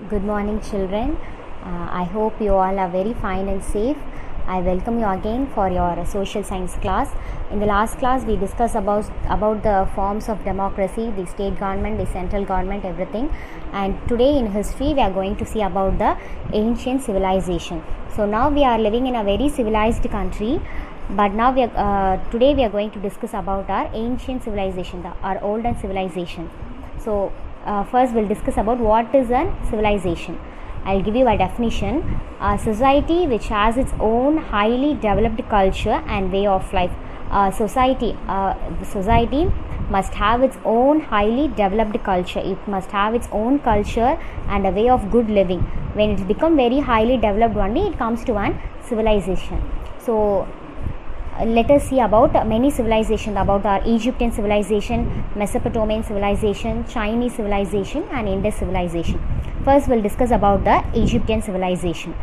Good morning, children. I hope you all are very fine and safe. I welcome you again for your social science class. In the last class, we discussed about the forms of democracy, the state government, the central government, everything. And today in history, we are going to see about the ancient civilization. So now we are living in a very civilized country. But now today we are going to discuss about our ancient civilization, our olden civilization. So first we'll discuss about what is a civilization. I'll give you a definition. A society which has its own highly developed culture and way of life. Society must have its own highly developed culture. It must have its own culture and a way of good living. When it becomes very highly developed only, it comes to an civilization. So let us see about many civilizations, about our Egyptian civilization, Mesopotamian civilization, Chinese civilization and Indus civilization. First we'll discuss about the Egyptian civilization.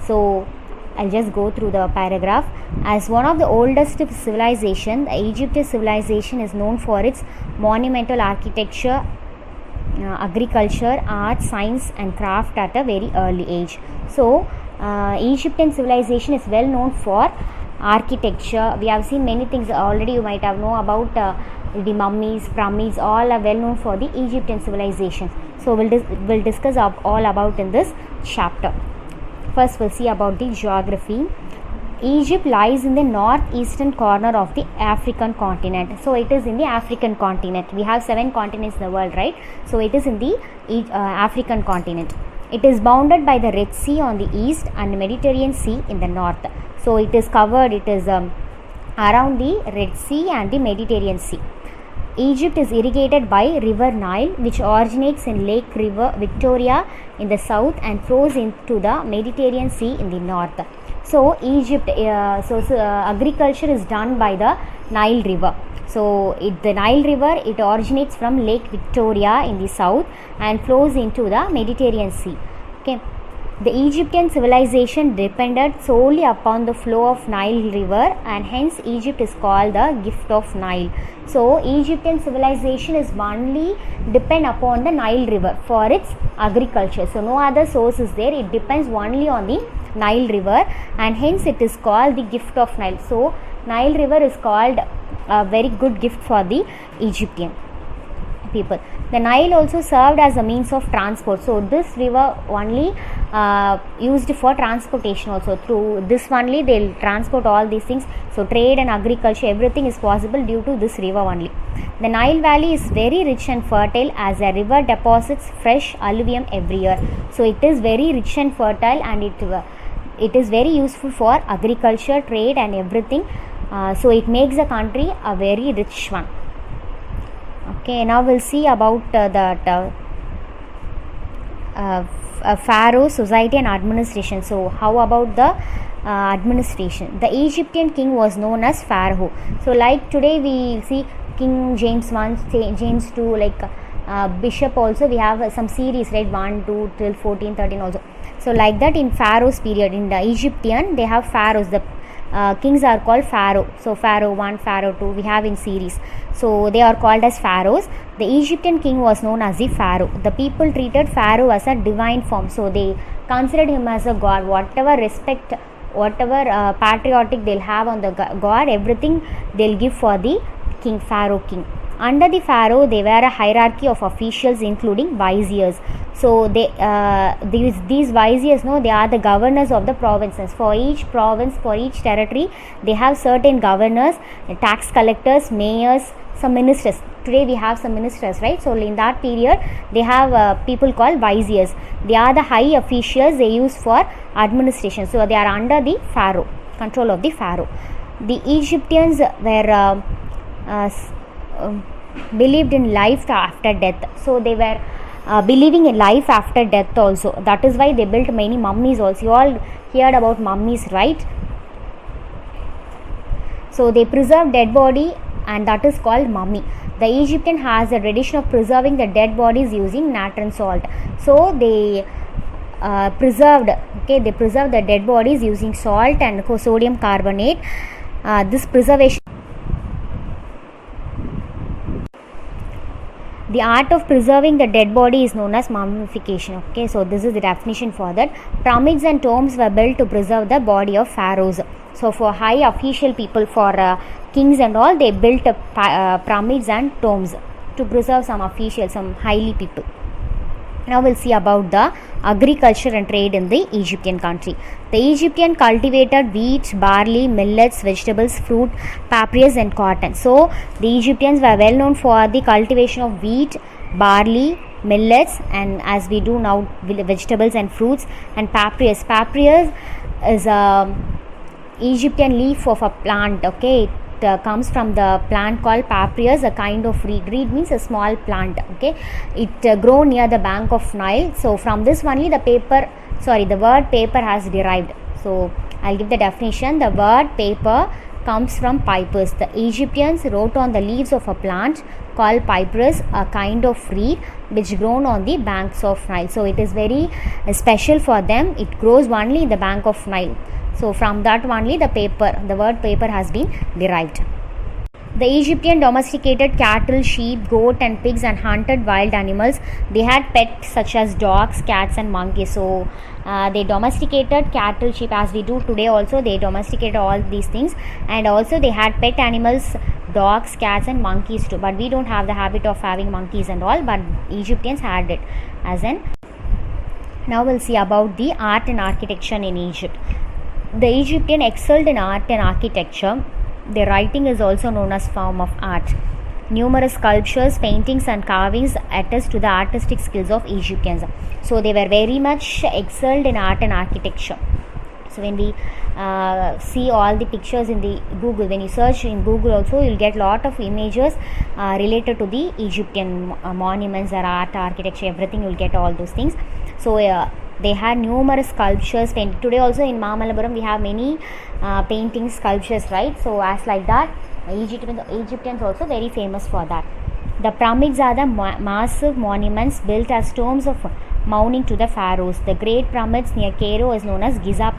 So I'll just go through the paragraph. As one of the oldest civilization, the Egyptian civilization is known for its monumental architecture, agriculture, art, science and craft at a very early age. So Egyptian civilization is well known for architecture. We have seen many things already. You might have known about the mummies, pyramids, all are well known for the Egyptian civilization. So we'll discuss all about in this chapter. First we'll see about the geography. Egypt lies in the northeastern corner of the African continent. So it is in the African continent. We have 7 continents in the world, right? So it is in the African continent. It is bounded by the Red Sea on the east and the Mediterranean Sea in the north. So it is covered, it is around the Red Sea and the Mediterranean Sea. Egypt is irrigated by River Nile, which originates in Lake River Victoria in the south and flows into the Mediterranean Sea in the north. So Egypt, agriculture is done by the Nile River. So the Nile River, it originates from Lake Victoria in the south and flows into the Mediterranean Sea. Okay. The Egyptian civilization depended solely upon the flow of Nile River and hence Egypt is called the gift of Nile. So Egyptian civilization is only depend upon the Nile River for its agriculture. So no other source is there. It depends only on the Nile River and hence it is called the gift of Nile. So Nile River is called a very good gift for the Egyptian people. The Nile also served as a means of transport. So this river only used for transportation also. Through this only they'll transport all these things. So trade and agriculture, everything is possible due to this river only. The Nile Valley is very rich and fertile as a river deposits fresh alluvium every year. So it is very rich and fertile and it is very useful for agriculture, trade and everything. So it makes the country a very rich one. Okay, now we'll see about pharaoh, society and administration. So how about the administration? The Egyptian king was known as pharaoh. So like today we see King James 1, James 2, like bishop also we have some series, right? 1, 2 till 14, 13 also. So like that in pharaoh's period, in the Egyptian they have pharaohs. The kings are called pharaoh. So pharaoh 1, pharaoh 2 we have in series. So they are called as pharaohs. The Egyptian king was known as the pharaoh. The people treated pharaoh as a divine form. So they considered him as a god. Whatever respect, whatever patriotic they'll have on the god, everything they'll give for the king, pharaoh king. Under the pharaoh, they were a hierarchy of officials including viziers. So these viziers, they are the governors of the provinces. For each province, for each territory, they have certain governors, tax collectors, mayors, some ministers. Today we have some ministers, right? So in that period, they have people called viziers. They are the high officials they use for administration. So they are under the pharaoh, control of the pharaoh. The Egyptians were believed in life after death. So they were believing in life after death also. That is why they built many mummies also. You all heard about mummies, right? So they preserve dead body and that is called mummy. The Egyptian has a tradition of preserving the dead bodies using natron salt. So they preserved the dead bodies using salt and sodium carbonate. This preservation The art of preserving the dead body is known as mummification. Okay, so this is the definition for that. Pyramids and tombs were built to preserve the body of pharaohs. So for high official people, for kings and all, they built pyramids and tombs to preserve some officials, some highly people. Now we'll see about the agriculture and trade in the Egyptian country. The Egyptian cultivated wheat, barley, millets, vegetables, fruit, papyrus and cotton. So the Egyptians were well known for the cultivation of wheat, barley, millets, and as we do now, vegetables and fruits, and papyrus. Papyrus is a Egyptian leaf of a plant. Okay, it comes from the plant called papyrus, a kind of reed. Reed means a small plant. Okay, it grow near the bank of Nile. So from this only the word paper has derived. So I'll give the definition. The word paper comes from papyrus. The Egyptians wrote on the leaves of a plant called papyrus, a kind of reed which grown on the banks of Nile. So it is very special for them. It grows only in the bank of Nile. So from that only the word paper has been derived. The Egyptian domesticated cattle, sheep, goat and pigs and hunted wild animals. They had pets such as dogs, cats and monkeys. So they domesticated cattle, sheep, as we do today also. They domesticated all these things, and also they had pet animals, dogs, cats and monkeys too. But we don't have the habit of having monkeys and all, but Egyptians had it as an. Now we'll see about the art and architecture in Egypt. The Egyptian excelled in art and architecture. Their writing is also known as form of art. Numerous sculptures, paintings and carvings attest to the artistic skills of Egyptians. So they were very much excelled in art and architecture. So when we see all the pictures in the Google, when you search in Google also, you'll get lot of images related to the Egyptian monuments, their art, architecture, everything. You'll get all those things. So they had numerous sculptures. Today also in Mahamalapuram we have many paintings, sculptures, right? So as like that, Egyptians also very famous for that. The pyramids are the massive monuments built as tombs of mourning to the pharaohs. The great pyramids near Cairo is known as Giza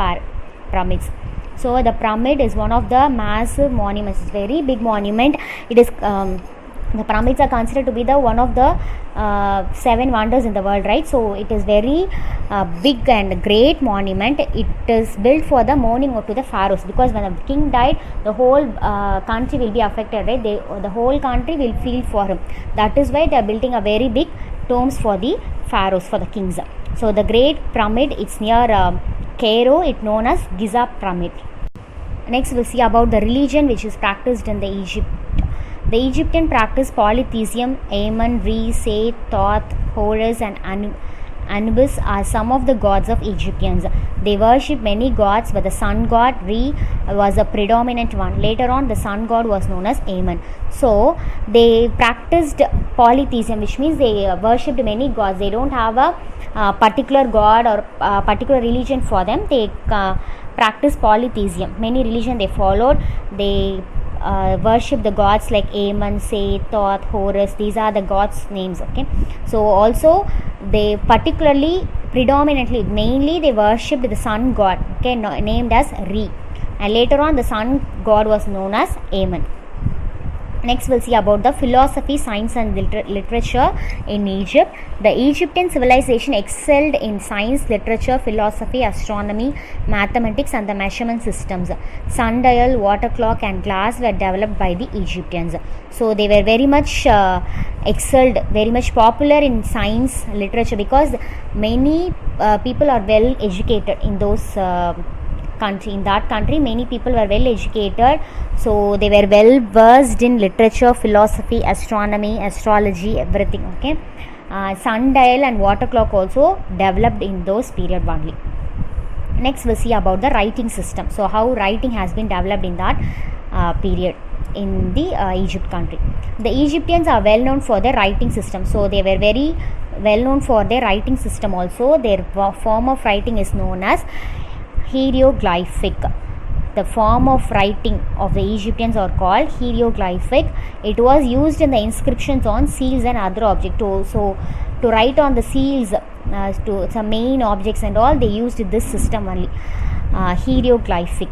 pyramids. So the pyramid is one of the massive monuments. It's very big monument. It is the pyramids are considered to be the one of the 7 wonders in the world, right? So it is very big and great monument. It is built for the mourning to the pharaohs, because when the king died, the whole country will be affected, right? The whole country will feel for him. That is why they are building a very big tombs for the pharaohs, for the kings. So the great pyramid, it's near Cairo. It's known as Giza pyramid. Next we'll see about the religion which is practiced in the Egypt. The Egyptian practiced polytheism. Amun, Re, Seth, Thoth, Horus and Anubis are some of the gods of Egyptians. They worship many gods, but the sun god Re was a predominant one. Later on, the sun god was known as Amun. So they practiced polytheism, which means they worshipped many gods. They don't have a particular god or a particular religion for them. They practice polytheism. Many religions they followed. They worship the gods like Amun, Seth, Thoth, Horus. These are the gods' names. Okay, so also they predominantly, mainly they worshipped the sun god. Okay, named as Re, and later on the sun god was known as Amun. Next we'll see about the philosophy, science and literature in Egypt. The Egyptian civilization excelled in science, literature, philosophy, astronomy, mathematics and the measurement systems. Sundial, water clock and glass were developed by the Egyptians. So they were very much excelled, very much popular in science, literature, because many people are well educated in those country. In that country, many people were well educated, so they were well versed in literature, philosophy, astronomy, astrology, everything. Okay, sundial and water clock also developed in those period only. Next we'll see about the writing system. So how writing has been developed in that period in the Egypt country. The Egyptians are well known for their writing system, so they were very well known for their writing system also. Their form of writing is known as hieroglyphic. The form of writing of the Egyptians are called hieroglyphic. It was used in the inscriptions on seals and other objects. So to write on the seals, to some main objects and all, they used this system only, hieroglyphic.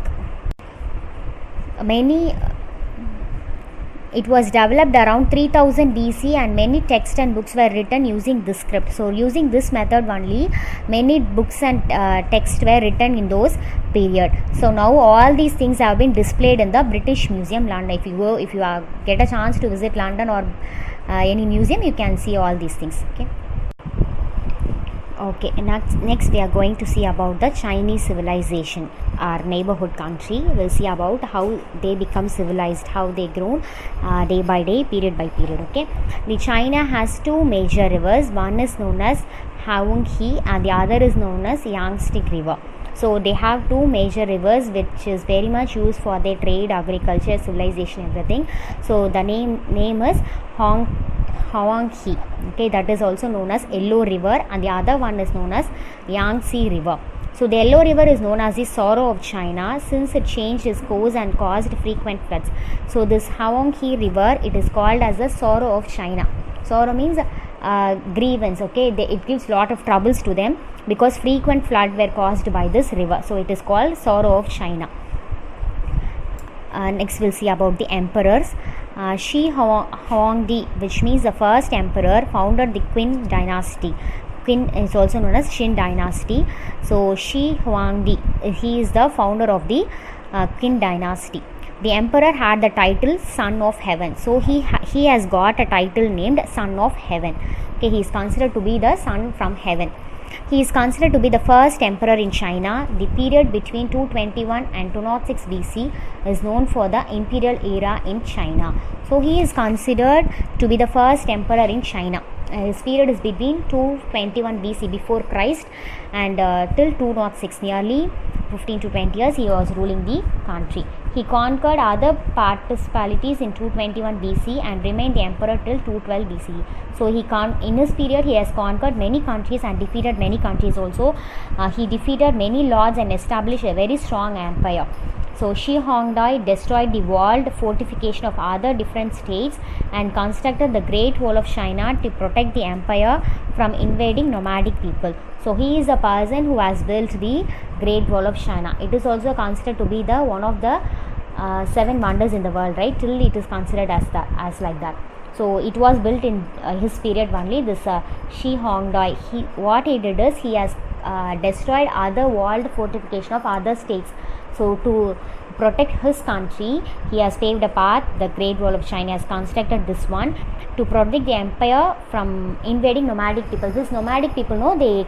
It was developed around 3000 BC and many texts and books were written using this script. So using this method only, many books and texts were written in those period. So now all these things have been displayed in the British Museum, London. If you get a chance to visit London or any museum, you can see all these things. Okay, next we are going to see about the Chinese civilization, our neighborhood country. We'll see about how they become civilized, how they grown day by day, period by period. Okay, the China has two major rivers. One is known as Huanghe and the other is known as Yangtze River. So they have two major rivers which is very much used for their trade, agriculture, civilization, everything. So the name is Huanghe. Okay, that is also known as Yellow River, and the other one is known as Yangtze River. So the Yellow River is known as the sorrow of China since it changed its course and caused frequent floods. So this Huanghe River, it is called as the sorrow of China. Sorrow means grievance. Okay, it gives lot of troubles to them because frequent floods were caused by this river. So it is called sorrow of China. Next we'll see about the emperors. Shi Huangdi, which means the first emperor, founded the Qin dynasty. Qin is also known as Qin dynasty. So Shi Huangdi, he is the founder of the Qin dynasty. The emperor had the title Son of Heaven. So he has got a title named Son of Heaven. Okay, he is considered to be the son from heaven. He is considered to be the first emperor in China. The period between 221 and 206 BC is known for the imperial era in China. So he is considered to be the first emperor in China. His period is between 221 BC before Christ and till 206, nearly 15 to 20 years he was ruling the country. He conquered other principalities in 221 BC and remained the emperor till 212 BC. So in his period he has conquered many countries and defeated many countries also. He defeated many lords and established a very strong empire. So Shi Huangdi destroyed the walled fortification of other different states and constructed the Great Wall of China to protect the empire from invading nomadic people. So he is a person who has built the Great Wall of China. It is also considered to be the one of the 7 wonders in the world, right? Till it is considered as like that. So it was built in his period only. This Shi Huangdi, what he did is he has destroyed other walled fortification of other states. So to protect his country, he has paved a path. The Great Wall of China has constructed this one to protect the empire from invading nomadic people. These nomadic people, they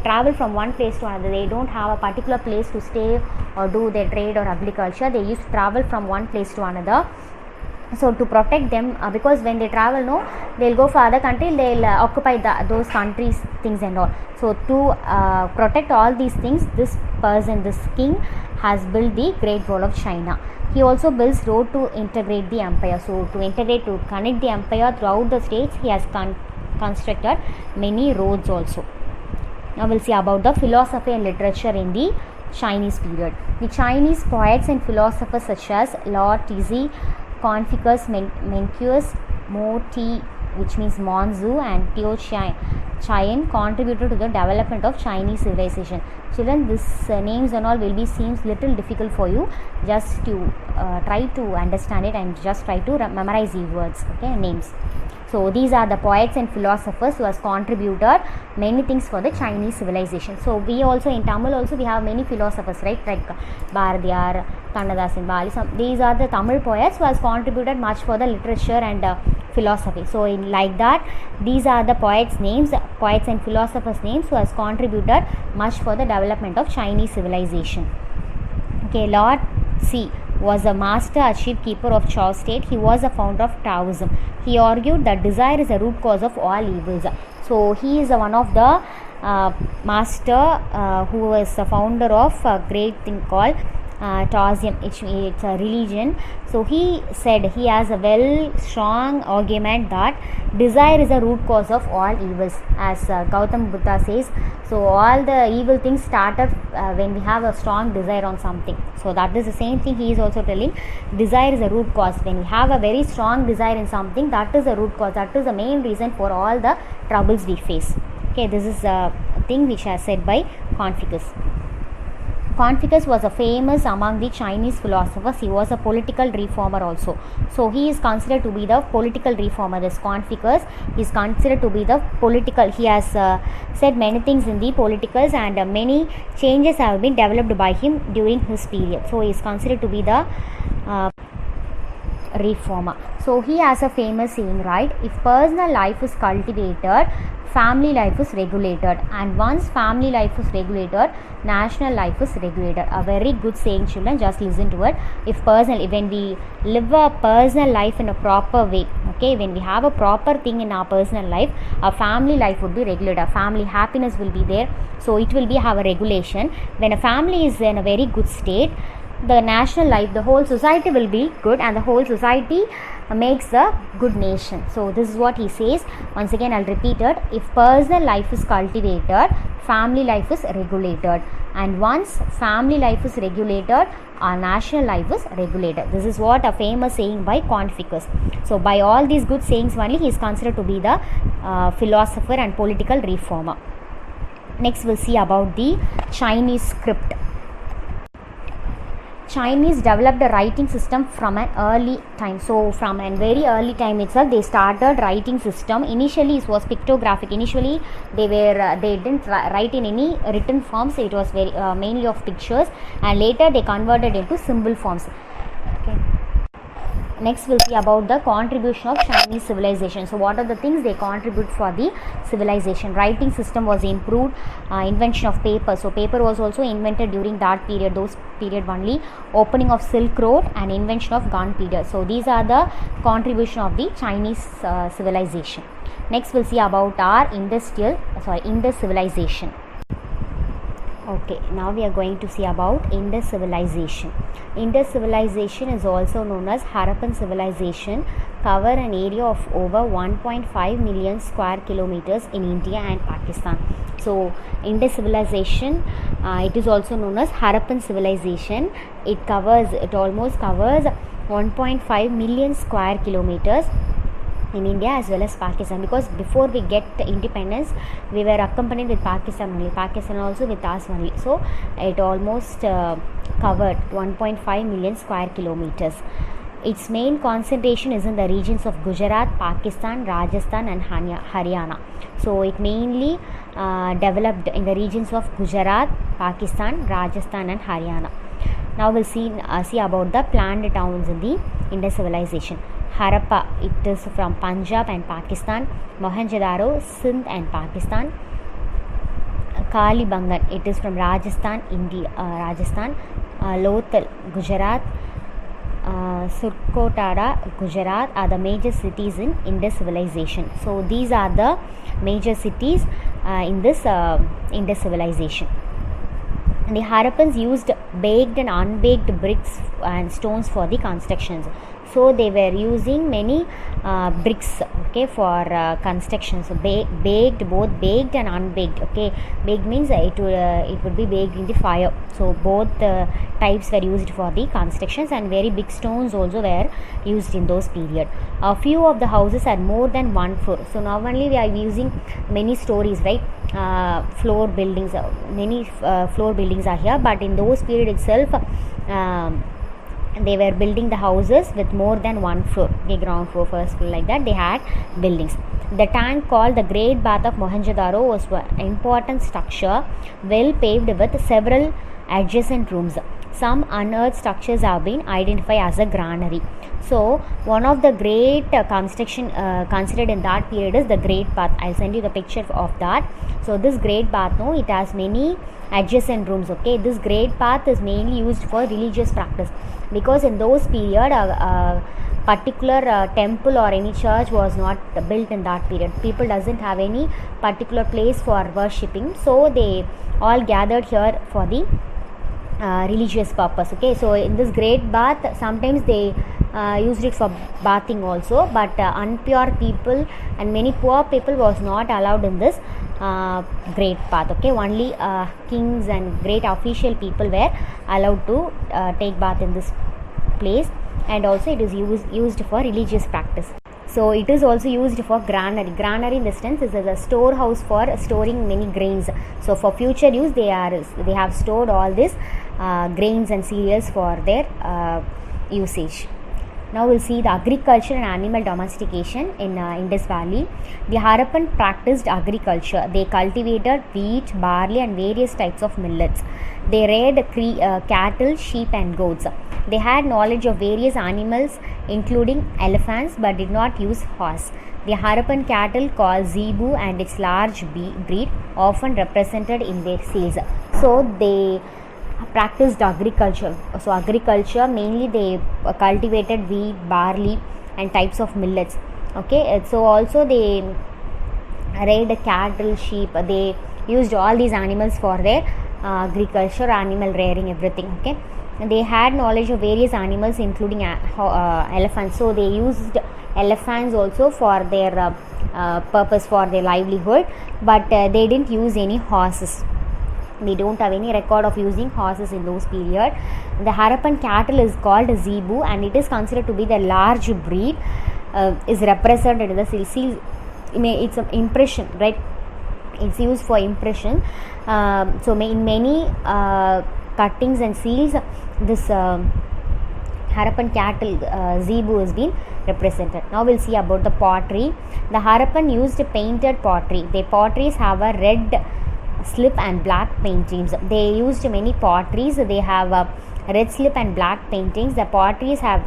travel from one place to another. They don't have a particular place to stay or do their trade or agriculture. They used to travel from one place to another. So to protect them, because when they travel, they'll go for other country, they'll occupy those countries, things and all. So to protect all these things, this king has built the Great Wall of China. He also builds road to integrate the empire. So to connect the empire throughout the states, he has constructed many roads also. Now we'll see about the philosophy and literature in the Chinese period. The Chinese poets and philosophers such as Lao Tzu, Confucius, Mencius, Mo Ti, which means Monzu, and Tao Chian contributed to the development of Chinese civilization. Children, these names and all seems little difficult for you. Just to try to understand it and just try to memorize these words, okay, names. So these are the poets and philosophers who has contributed many things for the Chinese civilization. So we also in Tamil also we have many philosophers, right? Like Bharadiyar, Kannadasan, Bali. These are the Tamil poets who has contributed much for the literature and philosophy. So in like that, these are the poets and philosophers names who has contributed much for the development of Chinese civilization. Okay, Lao Tzu was a master chief keeper of Chao state. He was a founder of Taoism. He argued that desire is the root cause of all evils. So he is one of the master who is the founder of a great thing called Taoism. It's a religion. So he said he has a strong argument that desire is the root cause of all evils, as Gautam Buddha says. So all the evil things started when we have a strong desire on something. So that is the same thing he is also telling. Desire is a root cause. When we have a very strong desire in something, that is the root cause. That is the main reason for all the troubles we face. Okay, this is a thing which is said by Confucius. Confucius was a famous among the Chinese philosophers. He was a political reformer also. So he is considered to be the political reformer. This Confucius is considered to be the political. He has said many things in the politicals, and many changes have been developed by him during his period. So he is considered to be the reformer. So he has a famous saying, right? If personal life is cultivated, family life is regulated, and once family life is regulated, national life is regulated. A very good saying, children, just listen to it. When we live a personal life in a proper way, okay, when we have a proper thing in our personal life, our family life would be regulated, our family happiness will be there, so it will be have a regulation. When a family is in a very good state, the national life, the whole society will be good, and the whole society makes a good nation. So this is what he says. Once again, I'll repeat it. If personal life is cultivated, family life is regulated, and once family life is regulated, our national life is regulated. This is what a famous saying by Confucius. So by all these good sayings only, he is considered to be the philosopher and political reformer. Next we'll see about the Chinese script. Chinese developed a writing system from an early time. So from a very early time itself, they started writing system. Initially it was pictographic. Initially they didn't write in any written forms. It was very mainly of pictures, and later they converted into symbol forms. Okay. Next we'll see about the contribution of Chinese civilization. So what are the things they contribute for the civilization? Writing system was improved, invention of paper. So paper was also invented during that period, those period only. Opening of Silk Road and invention of gunpowder. So these are the contribution of the Chinese civilization. Next we'll see about our Indus civilization. Okay, now we are going to see about Indus civilization. Indus civilization is also known as Harappan civilization, cover an area of over 1.5 million square kilometers in India and Pakistan. So Indus civilization, it is also known as Harappan civilization. It almost covers 1.5 million square kilometers in India as well as Pakistan, because before we get independence, we were accompanied with Pakistan only, Pakistan also with us only. So it almost covered 1.5 million square kilometers. Its main concentration is in the regions of Gujarat, Pakistan, Rajasthan and Haryana. So it mainly developed in the regions of Gujarat, Pakistan, Rajasthan and Haryana. Now we'll see about the planned towns in the Indus civilization. Harappa, it is from Punjab and Pakistan. Mohenjo-daro, Sindh and Pakistan. Kalibangan, it is from Rajasthan, India. Lothal, Gujarat. Surkotada, Gujarat are the major cities in Indus civilization. So these are the major cities in this Indus civilization. The Harappans used baked and unbaked bricks and stones for the constructions. So they were using many bricks, okay, for construction. So baked, both baked and unbaked. Okay, baked means it would be baked in the fire. So both types were used for the constructions, and very big stones also were used in those period. A few of the houses had more than one floor. So now only we are using many stories, right? Floor buildings, many floor buildings are here, but in those period itself, they were building the houses with more than one floor, okay, ground floor, first floor, like that they had buildings. The tank called the Great Bath of Mohenjo-daro was an important structure, well paved with several adjacent rooms. Some unearthed structures have been identified as a granary. So one of the great construction considered in that period is the Great Bath. I'll send you the picture of that. So this Great Bath, it has many adjacent rooms. Okay, this Great Bath is mainly used for religious practice, because in those period a particular temple or any church was not built in that period. People doesn't have any particular place for worshipping, so they all gathered here for the religious purpose. Okay, so in this Great Bath, sometimes they used it for bathing also, but unpure people and many poor people was not allowed in this Great Bath. Okay, only kings and great official people were allowed to take bath in this place, and also it is used for religious practice. So it is also used for granary. Granary in the sense is a storehouse for storing many grains. So for future use they have stored all this grains and cereals for their usage. Now we'll see the agriculture and animal domestication in Indus Valley. The Harappan practiced agriculture. They cultivated wheat, barley and various types of millets. They reared cattle, sheep and goats. They had knowledge of various animals including elephants but did not use horse. The Harappan cattle called zebu and its large breed often represented in their seals. So they practiced agriculture. So agriculture mainly they cultivated wheat, barley and types of millets. Okay, so also they reared cattle, sheep. They used all these animals for their agriculture, animal rearing, everything. Okay, they had knowledge of various animals including elephants. So they used elephants also for their purpose for their livelihood, but they didn't use any horses. They don't have any record of using horses in those period. The Harappan cattle is called zebu and it is considered to be the large breed, is represented in the seal. It's an impression, right? It's used for impression. So in many cuttings and seals, this Harappan cattle zebu has been represented. Now we'll see about the pottery. The Harappan used painted pottery. Their potteries have a red slip and black paintings. They used many potteries. They have red slip and black paintings. The potteries have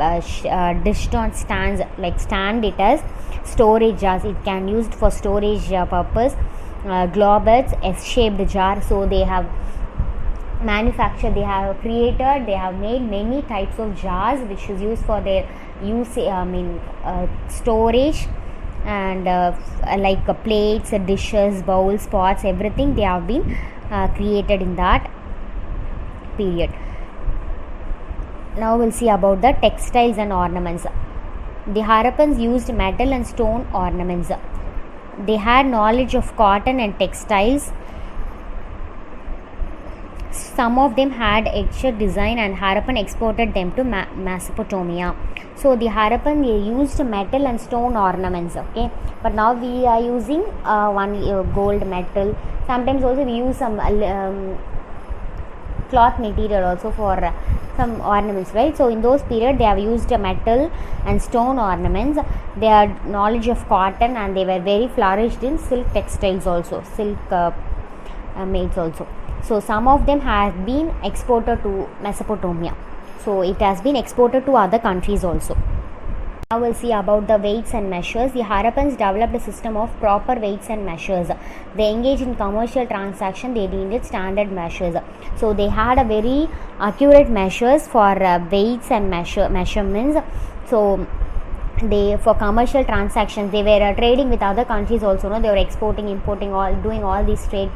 dished on stands, like stand it as storage jars. It can used for storage purpose. Globules, S-shaped jar. So they have manufactured, they have created, they have made many types of jars which is used for their use, storage, and like plates, dishes, bowls, pots, everything they have been created in that period. Now we'll see about the textiles and ornaments. The Harappans used metal and stone ornaments. They had knowledge of cotton and textiles. Some of them had etched design and Harappan exported them to Mesopotamia. So the Harappan, they used metal and stone ornaments, okay, but now we are using gold, metal. Sometimes also we use some cloth material also for some ornaments, right? So in those period they have used metal and stone ornaments. They had knowledge of cotton and they were very flourished in silk textiles also, silk maids also. So some of them have been exported to Mesopotamia. So it has been exported to other countries also. Now we'll see about the weights and measures. The Harappans developed a system of proper weights and measures. They engaged in commercial transaction. They needed standard measures. So they had a very accurate measures for weights and measurements. So they, for commercial transactions, they were trading with other countries also. No? They were exporting, importing, all doing all these trade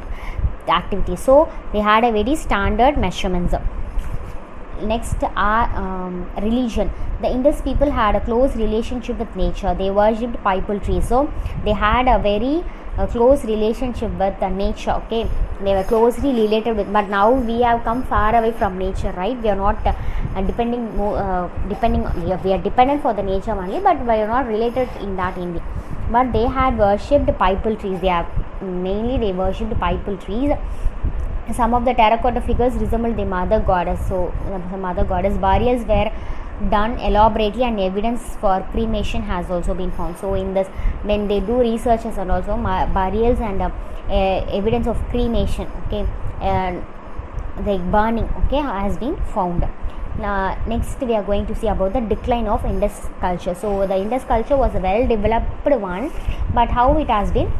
activities. So they had a very standard measurements. Next are religion. The Indus people had a close relationship with nature. They worshipped pipal trees. So they had a very close relationship with nature. Okay, they were closely related with. But now we have come far away from nature, right? We are not depending. We are dependent for the nature only, but we are not related in that India. But they had worshipped pipal trees. They worshipped pipal trees. Some of the terracotta figures resembled the mother goddess. So the mother goddess burials were done elaborately and evidence for cremation has also been found. So in this, when they do researches and also burials and evidence of cremation, okay, the burning, okay, has been found. Now next we are going to see about the decline of Indus culture. So the Indus culture was a well developed one, but how it has been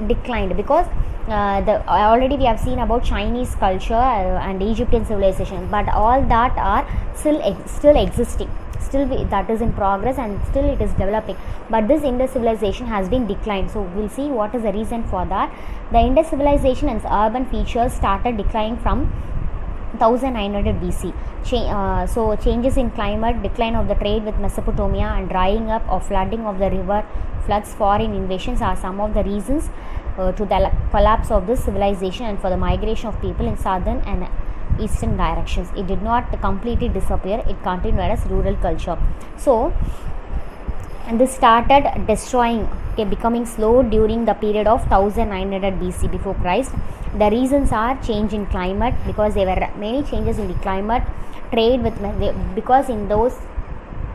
declined, because already we have seen about Chinese culture and Egyptian civilization, but all that are still existing, that is in progress and still it is developing. But this Indus civilization has been declined. So we'll see what is the reason for that. The Indus civilization and its urban features started declining from 1900 BC. So changes in climate, decline of the trade with Mesopotamia, and drying up or flooding of the river, floods, foreign invasions are some of the reasons to the collapse of this civilization and for the migration of people in southern and eastern directions. It did not completely disappear, it continued as rural culture. So and this started destroying, becoming slow during the period of 1900 BC before Christ. The reasons are change in climate, because there were many changes in the climate, trade with because in those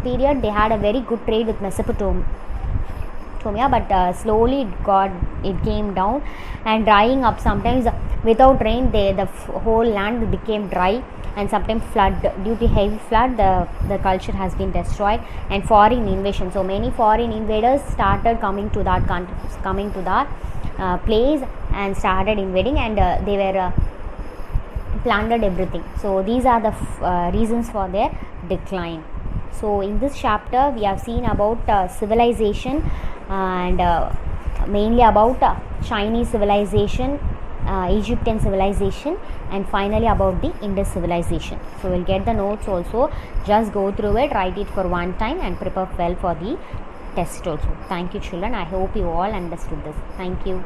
period they had a very good trade with Mesopotamia, but slowly it came down and drying up. Sometimes without rain the whole land became dry, and sometimes flood, due to heavy flood the culture has been destroyed, and foreign invasion. So many foreign invaders started coming to that place and started invading, and they were plundered everything. So these are the reasons for their decline. So in this chapter we have seen about civilization, and mainly about Chinese civilization, Egyptian civilization, and finally about the Indus civilization. So we'll get the notes also, just go through it, write it for one time and prepare well for the test also. Thank you children, I hope you all understood this. Thank you.